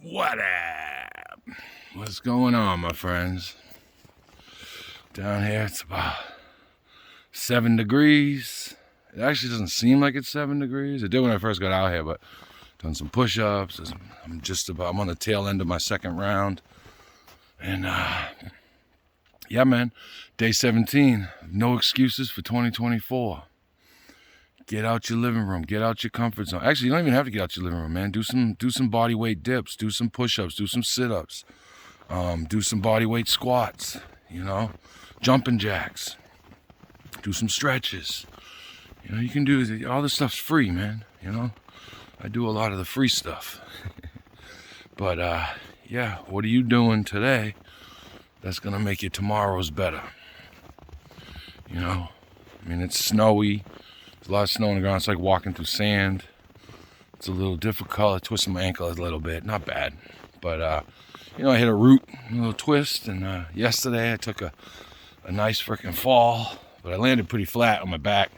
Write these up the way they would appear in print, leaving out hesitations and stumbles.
What up? What's going on, my friends? Down here, it's about 7 degrees. It actually doesn't seem like it's 7 degrees. It did when I first got out here, but done some push-ups. I'm on the tail end of my second round. And, yeah, man, day 17. No excuses for 2024. Get out your living room. Get out your comfort zone. Actually, you don't even have to get out your living room, man. Do some body weight dips. Do some push-ups. Do some sit-ups. Do some body weight squats. Jumping jacks. Do some stretches. You can do all this stuff's free, man. I do a lot of the free stuff. But yeah, what are you doing today that's gonna make your tomorrows better? It's snowy. There's a lot of snow on the ground. It's like walking through sand. It's a little difficult. I twisted my ankle a little bit. Not bad. But, I hit a root, a little twist. And yesterday I took a nice freaking fall. But I landed pretty flat on my back.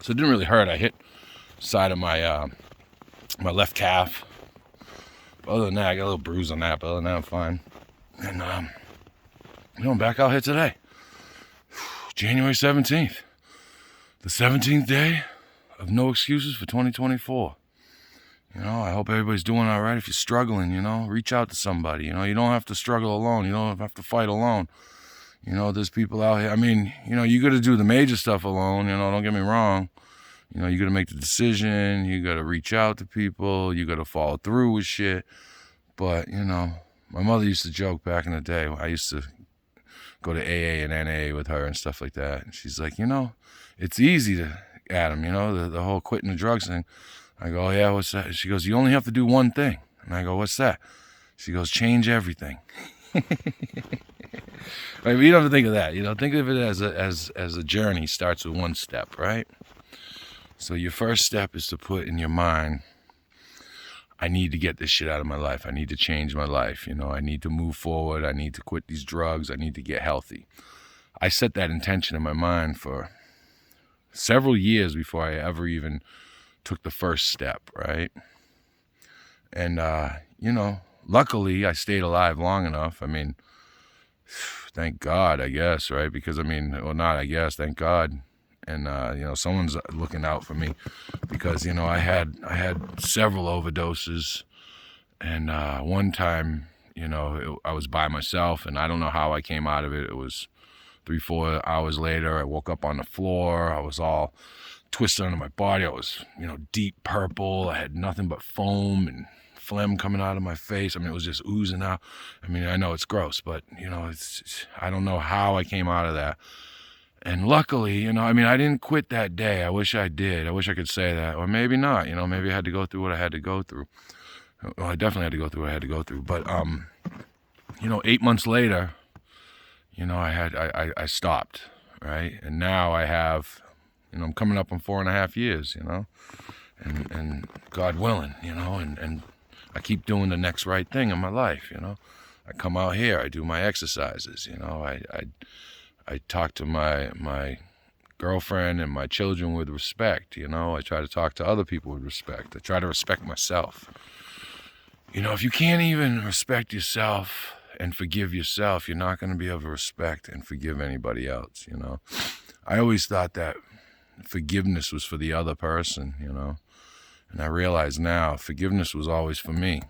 So it didn't really hurt. I hit the side of my my left calf. But other than that, I got a little bruise on that. But other than that, I'm fine. And, I'm back out here today. January 17th. The 17th day of no excuses for 2024. I hope everybody's doing all right. If you're struggling, reach out to somebody. You don't have to struggle alone. You don't have to fight alone. There's people out here. You got to do the major stuff alone. Don't get me wrong. You got to make the decision. You got to reach out to people. You got to follow through with shit. But, my mother used to joke back in the day. I used to go to AA and NA with her and stuff like that. And she's like, it's easy to, Adam, the whole quitting the drugs thing. I go, oh, yeah, what's that? She goes, you only have to do one thing. And I go, what's that? She goes, change everything. Right, but you don't have to think of that. Think of it as a journey. Starts with one step, right? So your first step is to put in your mind, I need to get this shit out of my life. I need to change my life. I need to move forward. I need to quit these drugs. I need to get healthy. I set that intention in my mind for several years before I ever even took the first step, right? And, luckily I stayed alive long enough. Thank God, I guess, right? Because, not I guess, thank God. And, someone's looking out for me because, I had several overdoses. And one time, I was by myself and I don't know how I came out of it. It was 3-4 hours later. I woke up on the floor. I was all twisted under my body. I was, deep purple. I had nothing but foam and phlegm coming out of my face. It was just oozing out. I know it's gross, but, I don't know how I came out of that. And luckily, I didn't quit that day. I wish I did. I wish I could say that. Or maybe not. Maybe I had to go through what I had to go through. Well, I definitely had to go through what I had to go through. But, 8 months later, I stopped, right? And now I have, I'm coming up on 4.5 years, and God willing, and I keep doing the next right thing in my life, I come out here, I do my exercises, I talk to my girlfriend and my children with respect, I try to talk to other people with respect. I try to respect myself. If you can't even respect yourself and forgive yourself, you're not going to be able to respect and forgive anybody else, I always thought that forgiveness was for the other person, and I realize now forgiveness was always for me.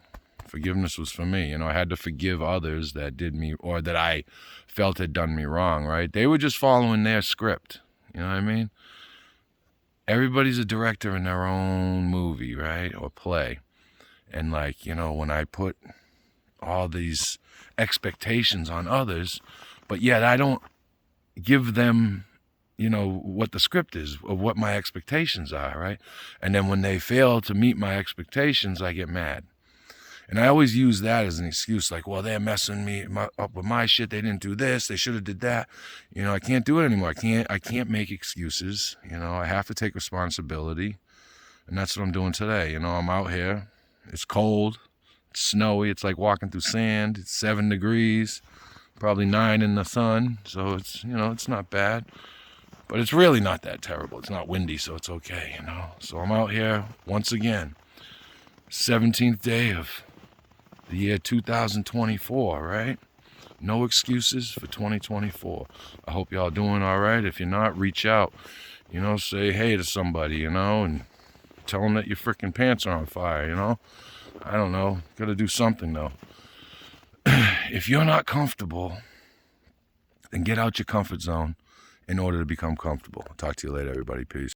Forgiveness was for me. I had to forgive others that did me or that I felt had done me wrong, right? They were just following their script. You know what I mean? Everybody's a director in their own movie, right? Or play. And when I put all these expectations on others, but yet I don't give them, what the script is of what my expectations are, right? And then when they fail to meet my expectations, I get mad. And I always use that as an excuse, like, well, they're messing me up with my shit. They didn't do this. They should have did that. I can't do it anymore. I can't make excuses. I have to take responsibility. And that's what I'm doing today. I'm out here. It's cold. It's snowy. It's like walking through sand. It's 7 degrees, probably 9 in the sun. So it's, it's not bad. But it's really not that terrible. It's not windy, so it's okay, So I'm out here once again. 17th day of the year 2024, right? No excuses for 2024. I hope y'all doing all right. If you're not, reach out. You know, say hey to somebody, you know, and tell them that your freaking pants are on fire, you know? I don't know. Gotta do something, though. If you're not comfortable, then get out your comfort zone in order to become comfortable. Talk to you later, everybody. Peace.